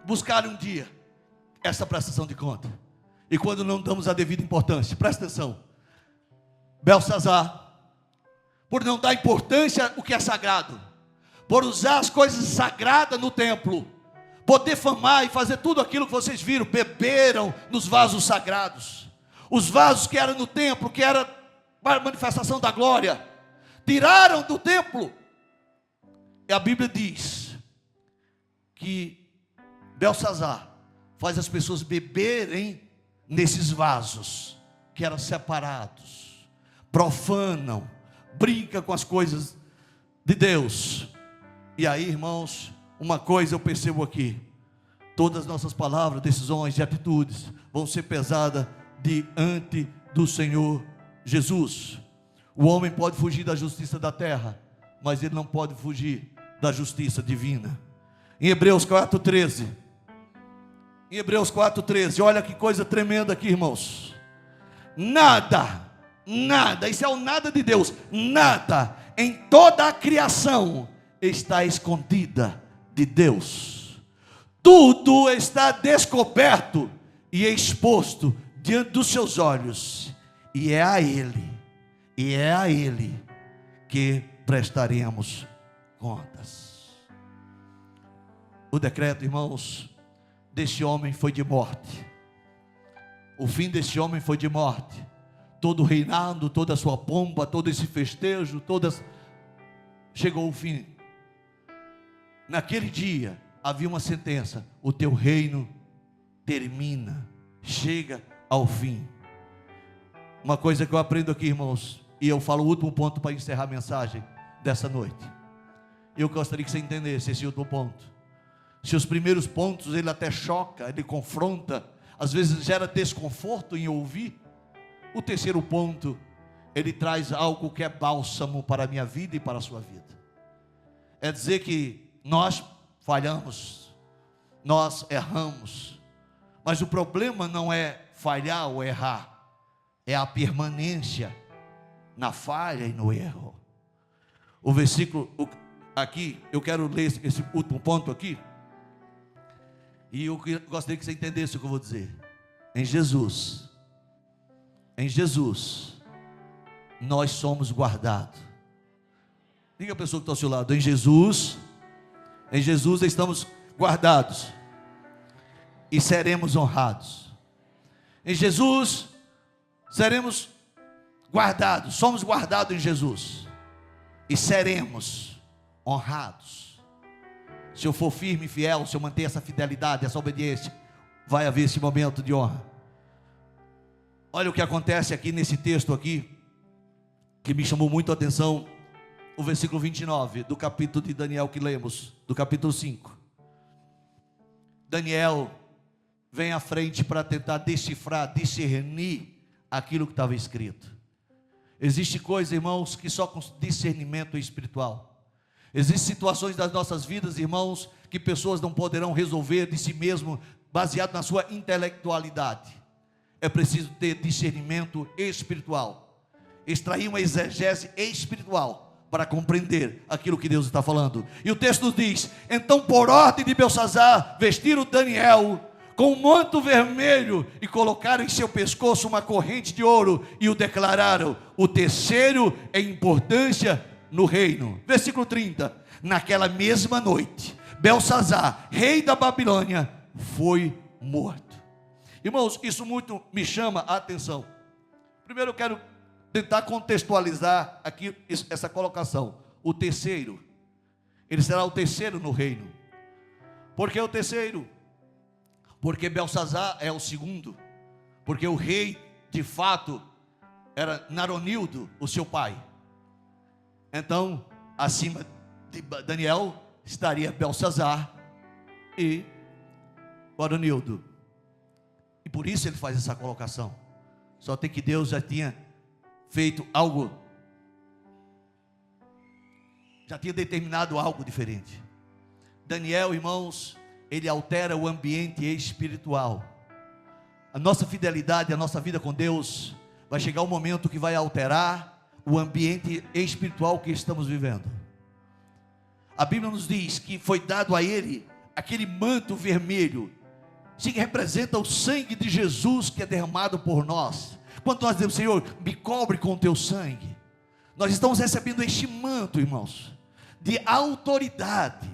buscar um dia essa prestação de conta. E quando não damos a devida importância, presta atenção, Belsazar, por não dar importância ao que é sagrado, por usar as coisas sagradas no templo, por defamar e fazer tudo aquilo que vocês viram, beberam nos vasos sagrados, os vasos que eram no templo, que era para a manifestação da glória, tiraram do templo. E a Bíblia diz que Belsazar faz as pessoas beberem nesses vasos que eram separados, profanam, brinca com as coisas de Deus. E aí, irmãos, uma coisa eu percebo aqui: todas as nossas palavras, decisões e atitudes vão ser pesadas diante do Senhor Jesus. O homem pode fugir da justiça da terra, mas ele não pode fugir da justiça divina. Em Hebreus 4:13, em Hebreus 4:13, olha que coisa tremenda aqui, irmãos. Nada, isso é o nada de Deus, nada em toda a criação está escondida de Deus. Tudo está descoberto e exposto diante dos seus olhos, e é a Ele que prestaremos contas. O decreto, irmãos, deste homem foi de morte. O fim deste homem foi de morte. Todo o reinado, toda a sua pompa, todo esse festejo, chegou o fim. Naquele dia havia uma sentença: o teu reino termina, chega ao fim. Uma coisa que eu aprendo aqui, irmãos, e eu falo o último ponto para encerrar a mensagem dessa noite. Eu gostaria que você entendesse esse último ponto. Se os primeiros pontos ele até choca, ele confronta, às vezes gera desconforto em ouvir, o terceiro ponto, ele traz algo que é bálsamo para a minha vida e para a sua vida. É dizer que nós falhamos, nós erramos, mas o problema não é falhar ou errar, é a permanência na falha e no erro. O versículo aqui, eu quero ler esse último ponto aqui, e eu gostaria que você entendesse o que eu vou dizer. Em Jesus, nós somos guardados. Diga a pessoa que está ao seu lado: em Jesus estamos guardados e seremos honrados. Em Jesus seremos guardados, somos guardados em Jesus e seremos honrados. Se eu for firme e fiel, se eu manter essa fidelidade, essa obediência, vai haver esse momento de honra. Olha o que acontece aqui nesse texto aqui, que me chamou muito a atenção, o versículo 29 do capítulo de Daniel que lemos, do capítulo 5. Daniel vem à frente para tentar decifrar, discernir aquilo que estava escrito. Existe coisa, irmãos, que só com discernimento espiritual. Existem situações das nossas vidas, irmãos, que pessoas não poderão resolver de si mesmo, baseado na sua intelectualidade. É preciso ter discernimento espiritual, extrair uma exegese espiritual, para compreender aquilo que Deus está falando. E o texto nos diz: então por ordem de Beltsazar, vestiram Daniel com um manto vermelho e colocaram em seu pescoço uma corrente de ouro e o declararam o terceiro em importância no reino. Versículo 30, naquela mesma noite, Beltsazar, rei da Babilônia, foi morto. Irmãos, isso muito me chama a atenção. Primeiro eu quero tentar contextualizar aqui essa colocação. O terceiro, ele será o terceiro no reino. Por que o terceiro? Porque Beltsazar é o segundo, porque o rei de fato era Naronildo, o seu pai. Então, acima de Daniel estaria Beltsazar e Naronildo. E por isso ele faz essa colocação. Só tem que Deus já tinha feito algo, já tinha determinado algo diferente. Daniel, irmãos, ele altera o ambiente espiritual. A nossa fidelidade, a nossa vida com Deus, vai chegar um momento que vai alterar o ambiente espiritual que estamos vivendo. A Bíblia nos diz que foi dado a ele aquele manto vermelho, que representa o sangue de Jesus que é derramado por nós. Quando nós dizemos: Senhor, me cobre com o teu sangue, nós estamos recebendo este manto, irmãos, de autoridade.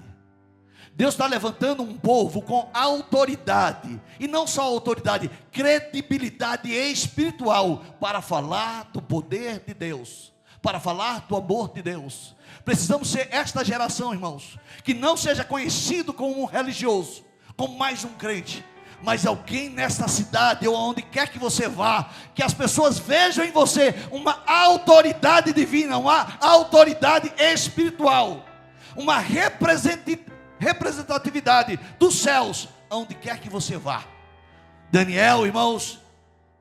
Deus está levantando um povo com autoridade, e não só autoridade, credibilidade espiritual, para falar do poder de Deus, para falar do amor de Deus. Precisamos ser esta geração, irmãos, que não seja conhecido como um religioso, como mais um crente, mas alguém nesta cidade, ou aonde quer que você vá, que as pessoas vejam em você uma autoridade divina, uma autoridade espiritual, uma representatividade dos céus, aonde quer que você vá. Daniel, irmãos,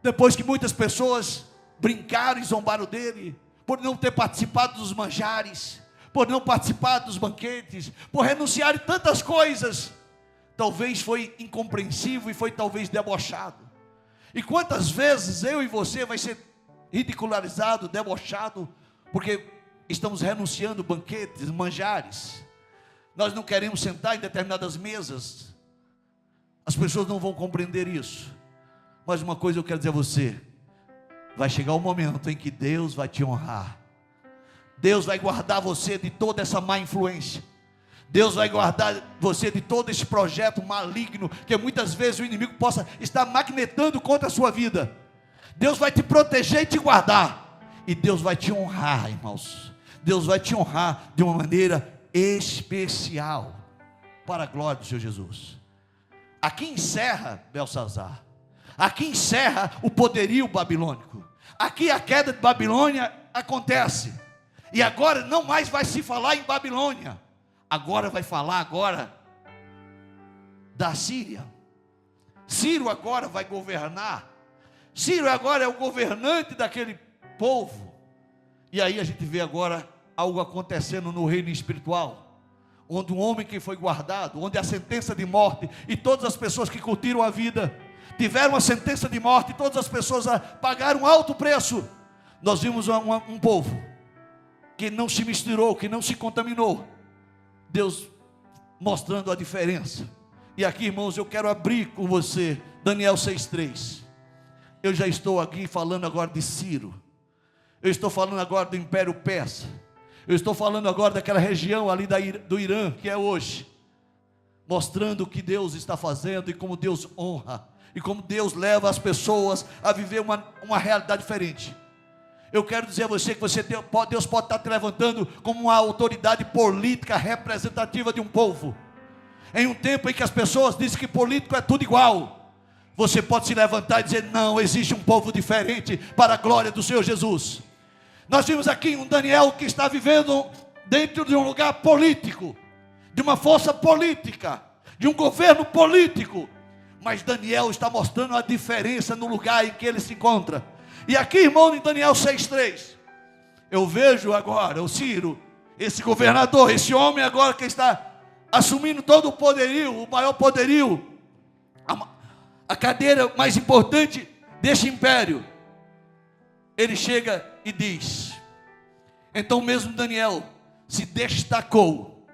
depois que muitas pessoas brincaram e zombaram dele, por não ter participado dos manjares, por não participar dos banquetes, por renunciar a tantas coisas, talvez foi incompreensível e foi talvez debochado. E quantas vezes eu e você vai ser ridicularizado, debochado, porque estamos renunciando banquetes, manjares. Nós não queremos sentar em determinadas mesas. As pessoas não vão compreender isso. Mas uma coisa eu quero dizer a você: vai chegar o momento em que Deus vai te honrar. Deus vai guardar você de toda essa má influência. Deus vai guardar você de todo esse projeto maligno, que muitas vezes o inimigo possa estar magnetando contra a sua vida. Deus vai te proteger e te guardar. E Deus vai te honrar, irmãos. Deus vai te honrar de uma maneira especial, para a glória do Senhor Jesus. Aqui encerra Beltsazar. Aqui encerra o poderio babilônico. Aqui a queda de Babilônia acontece. E agora não mais vai se falar em Babilônia. Agora vai falar da Síria. Ciro agora vai governar. Ciro agora é o governante daquele povo. E aí a gente vê agora algo acontecendo no reino espiritual, onde um homem que foi guardado, onde a sentença de morte, e todas as pessoas que curtiram a vida tiveram a sentença de morte, e todas as pessoas pagaram um alto preço. Nós vimos um povo que não se misturou, que não se contaminou. Deus mostrando a diferença. E aqui, irmãos, eu quero abrir com você Daniel 6,3. Eu já estou aqui falando agora de Ciro. Eu estou falando agora do Império Persa. Eu estou falando agora daquela região ali do Irã, que é hoje, mostrando o que Deus está fazendo e como Deus honra, e como Deus leva as pessoas a viver uma realidade diferente. Eu quero dizer a você que Deus pode estar te levantando como uma autoridade política representativa de um povo. Em um tempo em que as pessoas dizem que político é tudo igual, você pode se levantar e dizer: não, existe um povo diferente para a glória do Senhor Jesus. Nós vimos aqui um Daniel que está vivendo dentro de um lugar político, de uma força política, de um governo político, mas Daniel está mostrando a diferença no lugar em que ele se encontra. E aqui, irmão, em Daniel 6,3, Eu vejo agora o Ciro, esse governador, esse homem agora que está assumindo todo o poderio, o maior poderio, a cadeira mais importante deste império. Ele chega e diz: então mesmo Daniel se destacou,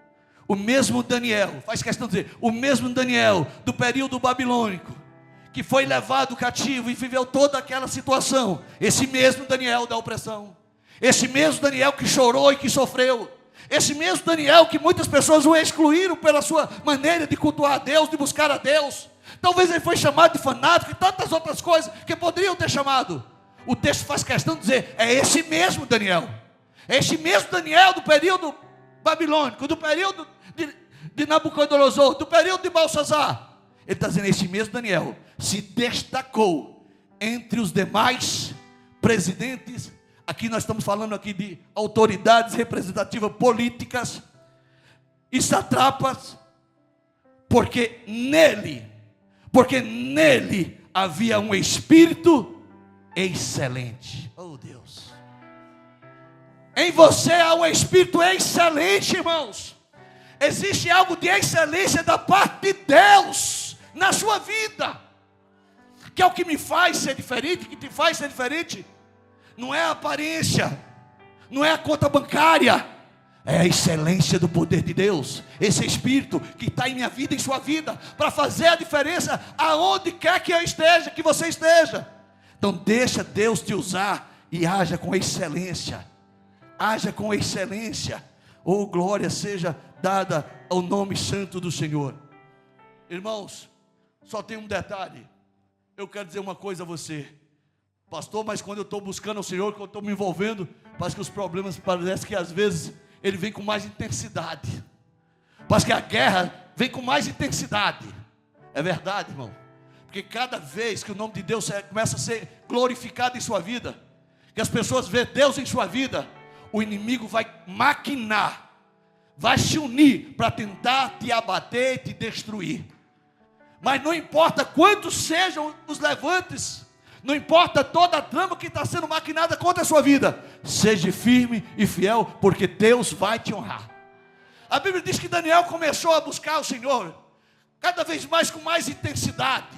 o mesmo Daniel, faz questão de dizer, o mesmo Daniel do período babilônico, que foi levado cativo e viveu toda aquela situação, esse mesmo Daniel da opressão, esse mesmo Daniel que chorou e que sofreu, esse mesmo Daniel que muitas pessoas o excluíram pela sua maneira de cultuar a Deus, de buscar a Deus. Talvez ele foi chamado de fanático e tantas outras coisas que poderiam ter chamado. O texto faz questão de dizer, é esse mesmo Daniel, é esse mesmo Daniel do período babilônico, do período de Nabucodonosor, do período de Belsazar. Ele está dizendo, esse mesmo Daniel se destacou entre os demais presidentes. Aqui nós estamos falando aqui de autoridades representativas políticas e satrapas, porque nele havia um espírito excelente. Oh Deus, em você há um espírito excelente, irmãos. Existe algo de excelência da parte de Deus na sua vida, que é o que me faz ser diferente, que te faz ser diferente. Não é a aparência, não é a conta bancária, é a excelência do poder de Deus. Esse Espírito que está em minha vida, em sua vida, para fazer a diferença aonde quer que eu esteja, que você esteja. Então deixa Deus te usar e haja com excelência. Haja com excelência. Oh, glória seja dada ao nome santo do Senhor. Irmãos, só tem um detalhe. Eu quero dizer uma coisa a você, pastor, mas quando eu estou buscando o Senhor, quando eu estou me envolvendo, parece que os problemas, parece que às vezes ele vem com mais intensidade. Parece que a guerra vem com mais intensidade. É verdade, irmão. Porque cada vez que o nome de Deus começa a ser glorificado em sua vida, que as pessoas veem Deus em sua vida, o inimigo vai maquinar, vai se unir para tentar te abater e te destruir. Mas não importa quantos sejam os levantes, não importa toda a trama que está sendo maquinada contra a sua vida, seja firme e fiel, porque Deus vai te honrar. A Bíblia diz que Daniel começou a buscar o Senhor, cada vez mais com mais intensidade.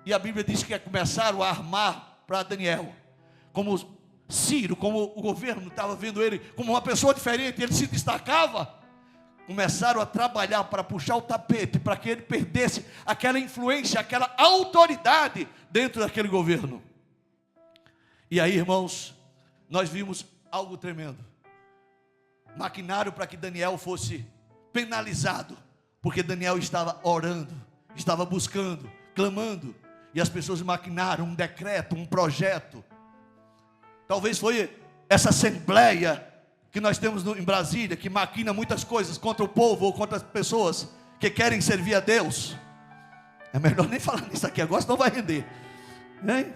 E a Bíblia diz que começaram a armar para Daniel, como Ciro, como o governo estava vendo ele como uma pessoa diferente, ele se destacava. Começaram a trabalhar para puxar o tapete, para que ele perdesse aquela influência, aquela autoridade dentro daquele governo. E aí, irmãos, nós vimos algo tremendo. Maquinaram para que Daniel fosse penalizado, porque Daniel estava orando, estava buscando, clamando, e as pessoas maquinaram um decreto, um projeto. Talvez foi essa assembleia que nós temos em Brasília, que maquina muitas coisas contra o povo ou contra as pessoas que querem servir a Deus. É melhor nem falar nisso aqui agora, senão vai render, hein?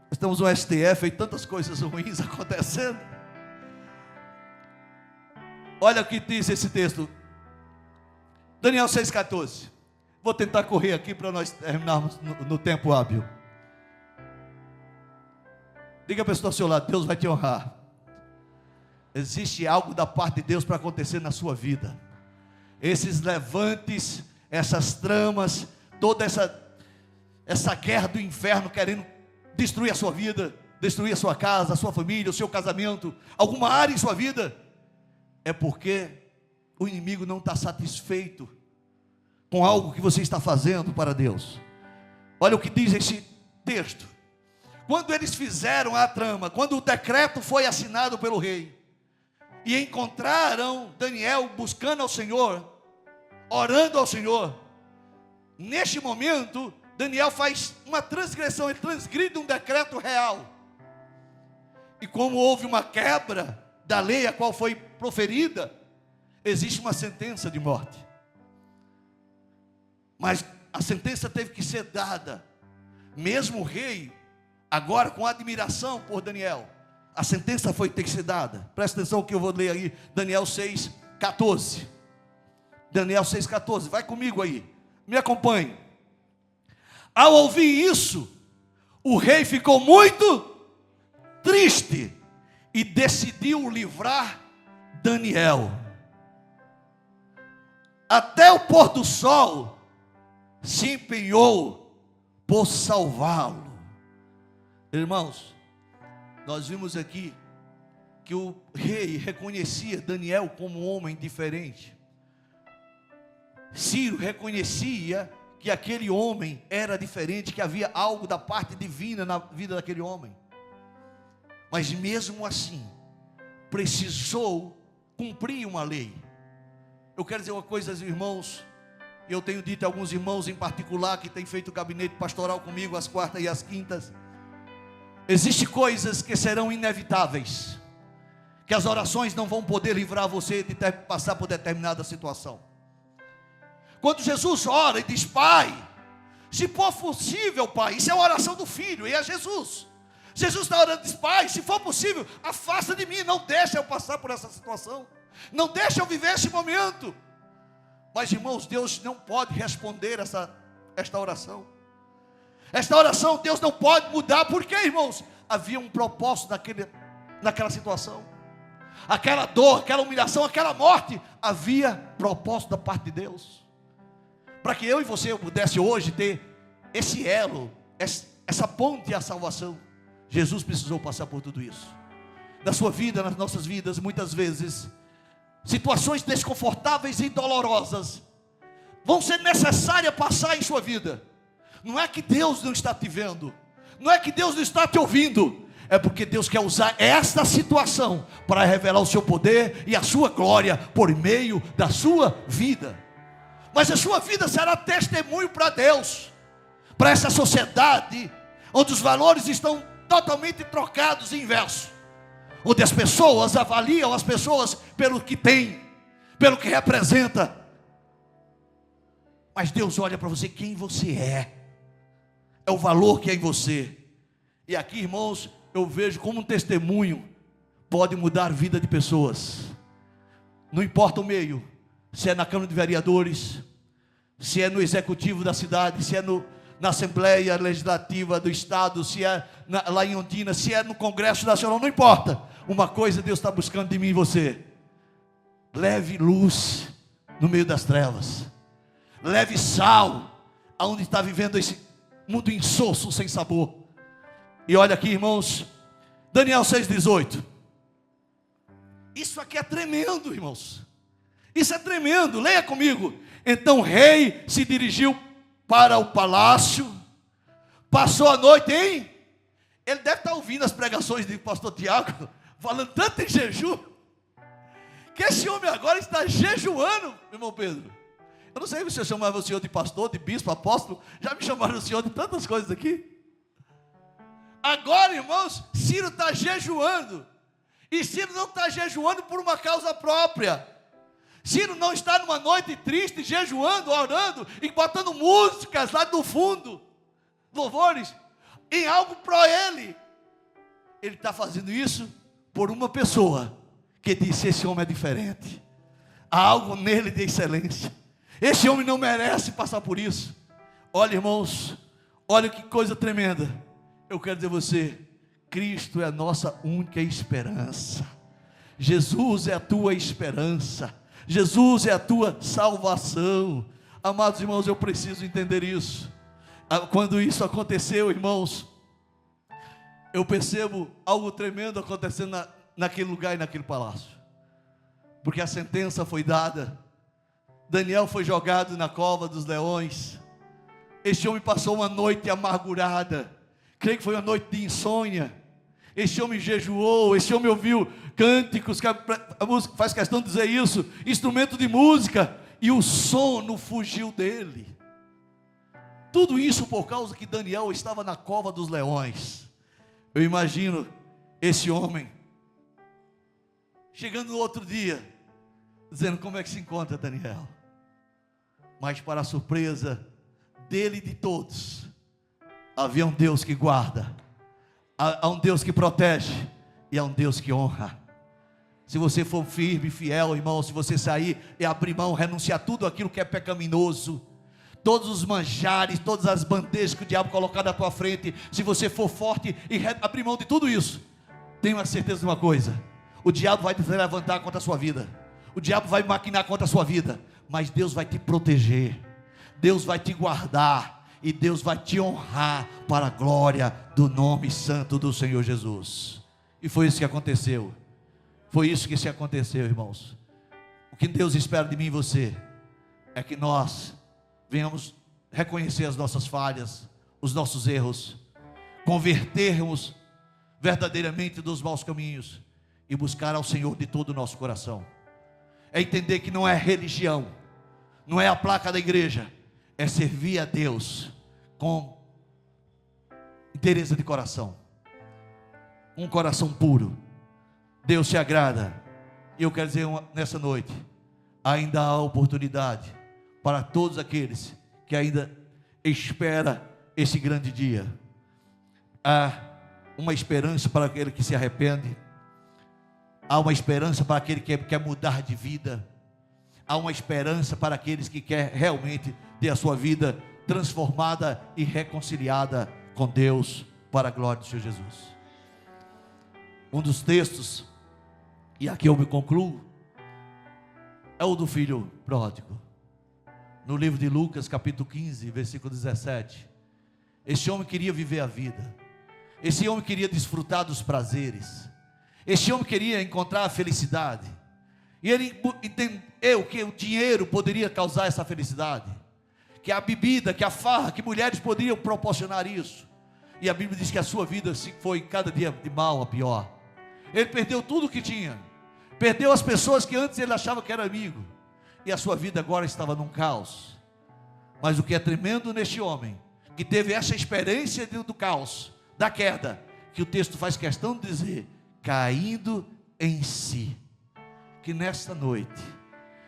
Nós temos um STF e tantas coisas ruins acontecendo. Olha o que diz esse texto, Daniel 6,14. Vou tentar correr aqui para nós terminarmos no tempo hábil. Diga a pessoa ao seu lado, Deus vai te honrar. Existe algo da parte de Deus para acontecer na sua vida. Esses levantes, essas tramas, toda essa guerra do inferno querendo destruir a sua vida, destruir a sua casa, a sua família, o seu casamento, alguma área em sua vida, é porque o inimigo não está satisfeito com algo que você está fazendo para Deus. Olha o que diz esse texto. Quando eles fizeram a trama, quando o decreto foi assinado pelo rei, e encontraram Daniel buscando ao Senhor, orando ao Senhor, neste momento, Daniel faz uma transgressão, ele transgride um decreto real. E como houve uma quebra da lei a qual foi proferida, existe uma sentença de morte. Mas a sentença teve que ser dada, mesmo o rei, agora com admiração por Daniel, a sentença foi ter que ser dada. Presta atenção que eu vou ler aí, Daniel 6,14. Daniel 6,14, vai comigo aí, me acompanhe. Ao ouvir isso, o rei ficou muito triste e decidiu livrar Daniel. Até o pôr do sol se empenhou por salvá-lo. Irmãos, nós vimos aqui que o rei reconhecia Daniel como um homem diferente. Ciro reconhecia que aquele homem era diferente, que havia algo da parte divina na vida daquele homem. Mas mesmo assim, precisou cumprir uma lei. Eu quero dizer uma coisa, irmãos, eu tenho dito a alguns irmãos em particular que têm feito gabinete pastoral comigo às quartas e às quintas. Existem coisas que serão inevitáveis, que as orações não vão poder livrar você de passar por determinada situação. Quando Jesus ora e diz: Pai, se for possível, Pai, isso é uma oração do Filho, e é Jesus. Jesus está orando e diz: Pai, se for possível, afasta de mim, não deixa eu passar por essa situação, não deixa eu viver esse momento. Mas, irmãos, Deus não pode responder esta oração. Esta oração Deus não pode mudar. Por quê, irmãos? Havia um propósito naquela situação. Aquela dor, aquela humilhação, aquela morte, havia propósito da parte de Deus. Para que eu e você pudesse hoje ter esse elo, essa ponte à salvação, Jesus precisou passar por tudo isso. Na sua vida, nas nossas vidas, muitas vezes, situações desconfortáveis e dolorosas vão ser necessárias passar em sua vida. Não é que Deus não está te vendo, não é que Deus não está te ouvindo, é porque Deus quer usar esta situação para revelar o seu poder e a sua glória por meio da sua vida. Mas a sua vida será testemunho para Deus, para essa sociedade onde os valores estão totalmente trocados e inversos, onde as pessoas avaliam as pessoas pelo que tem, pelo que representa. Mas Deus olha para você quem você é o valor que é em você. E aqui, irmãos, eu vejo como um testemunho pode mudar a vida de pessoas. Não importa o meio, se é na Câmara de Vereadores, se é no Executivo da cidade, se é na Assembleia Legislativa do Estado, se é lá em Ondina, se é no Congresso Nacional, não importa. Uma coisa Deus está buscando de mim e você: leve luz no meio das trevas, leve sal aonde está vivendo esse mundo insosso, sem sabor. E olha aqui, irmãos, Daniel 6,18. Isso aqui é tremendo, irmãos. Isso é tremendo, leia comigo. Então o rei se dirigiu para o palácio, passou a noite em... Ele deve estar ouvindo as pregações do pastor Tiago, falando tanto em jejum, que esse homem agora está jejuando, irmão Pedro. Eu não sei se você chamava o senhor de pastor, de bispo, apóstolo. Já me chamaram o senhor de tantas coisas aqui. Agora, irmãos, Ciro está jejuando. E Ciro não está jejuando por uma causa própria. Ciro não está numa noite triste, jejuando, orando e botando músicas lá do fundo, louvores, em algo para ele. Ele está fazendo isso por uma pessoa que disse: esse homem é diferente, há algo nele de excelência, esse homem não merece passar por isso. Olha, irmãos, olha que coisa tremenda. Eu quero dizer a você: Cristo é a nossa única esperança. Jesus é a tua esperança, Jesus é a tua salvação. Amados irmãos, eu preciso entender isso. Quando isso aconteceu, irmãos, eu percebo algo tremendo acontecendo naquele lugar e naquele palácio, porque a sentença foi dada. Daniel foi jogado na cova dos leões. Este homem passou uma noite amargurada, creio que foi uma noite de insônia. Este homem jejuou, este homem ouviu cânticos, a música faz questão de dizer isso, instrumento de música, e o sono fugiu dele. Tudo isso por causa que Daniel estava na cova dos leões. Eu imagino esse homem chegando no outro dia, dizendo: como é que se encontra Daniel? Mas para a surpresa dele e de todos, havia um Deus que guarda, há um Deus que protege, e há um Deus que honra. Se você for firme, fiel, irmão, se você sair e abrir mão, renunciar tudo aquilo que é pecaminoso, todos os manjares, todas as bandejas que o diabo colocar na tua frente, se você for forte e abrir mão de tudo isso, tenha uma certeza de uma coisa: o diabo vai se levantar contra a sua vida, o diabo vai maquinar contra a sua vida, mas Deus vai te proteger, Deus vai te guardar, e Deus vai te honrar para a glória do nome santo do Senhor Jesus. E foi isso que aconteceu. Foi isso que se aconteceu, irmãos. O que Deus espera de mim e você é que nós venhamos reconhecer as nossas falhas, os nossos erros, convertermos verdadeiramente dos maus caminhos e buscar ao Senhor de todo o nosso coração. É entender que não é religião, não é a placa da igreja, é servir a Deus com inteireza de coração, um coração puro. Deus se agrada. E eu quero dizer nessa noite, ainda há oportunidade para todos aqueles que ainda esperam esse grande dia. Há uma esperança para aquele que se arrepende, há uma esperança para aquele que quer mudar de vida, há uma esperança para aqueles que querem realmente ter a sua vida transformada e reconciliada com Deus, para a glória do Senhor Jesus. Um dos textos, e aqui eu me concluo, é o do filho pródigo, no livro de Lucas capítulo 15, versículo 17. Esse homem queria viver a vida, esse homem queria desfrutar dos prazeres, esse homem queria encontrar a felicidade, e ele entendeu que o dinheiro poderia causar essa felicidade, que a bebida, que a farra, que mulheres poderiam proporcionar isso. E a Bíblia diz que a sua vida se foi cada dia de mal a pior. Ele perdeu tudo o que tinha, perdeu as pessoas que antes ele achava que era amigo, e a sua vida agora estava num caos. Mas o que é tremendo neste homem, que teve essa experiência do caos, da queda, que o texto faz questão de dizer, caindo em si. Que nesta noite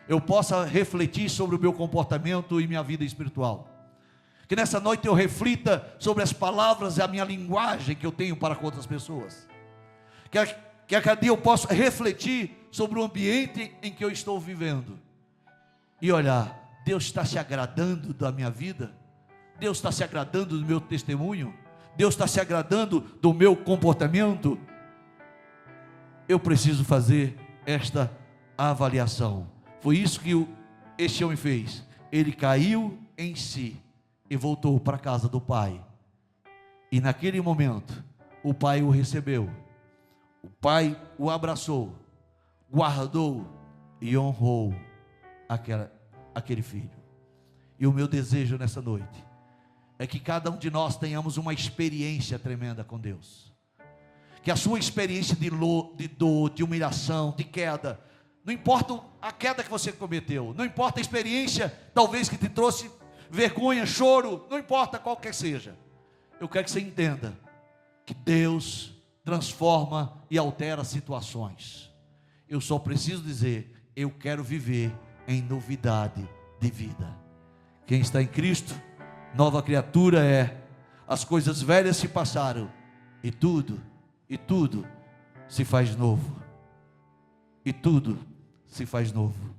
eu possa refletir sobre o meu comportamento e minha vida espiritual, que nessa noite eu reflita sobre as palavras e a minha linguagem que eu tenho para com outras pessoas, que a cada dia eu possa refletir sobre o ambiente em que eu estou vivendo, e olhar, Deus está se agradando da minha vida, Deus está se agradando do meu testemunho, Deus está se agradando do meu comportamento. Eu preciso fazer esta avaliação. Foi isso que este homem fez. Ele caiu em si e voltou para a casa do pai, e naquele momento o pai o recebeu, o pai o abraçou, guardou e honrou aquele filho. E o meu desejo nessa noite é que cada um de nós tenhamos uma experiência tremenda com Deus, que a sua experiência de dor, de humilhação, de queda, não importa a queda que você cometeu, não importa a experiência talvez que te trouxe vergonha, choro, não importa qual que seja, eu quero que você entenda que Deus transforma e altera situações. Eu só preciso dizer, eu quero viver em novidade de vida. Quem está em Cristo, nova criatura é. As coisas velhas se passaram, e tudo se faz novo. E tudo se faz novo.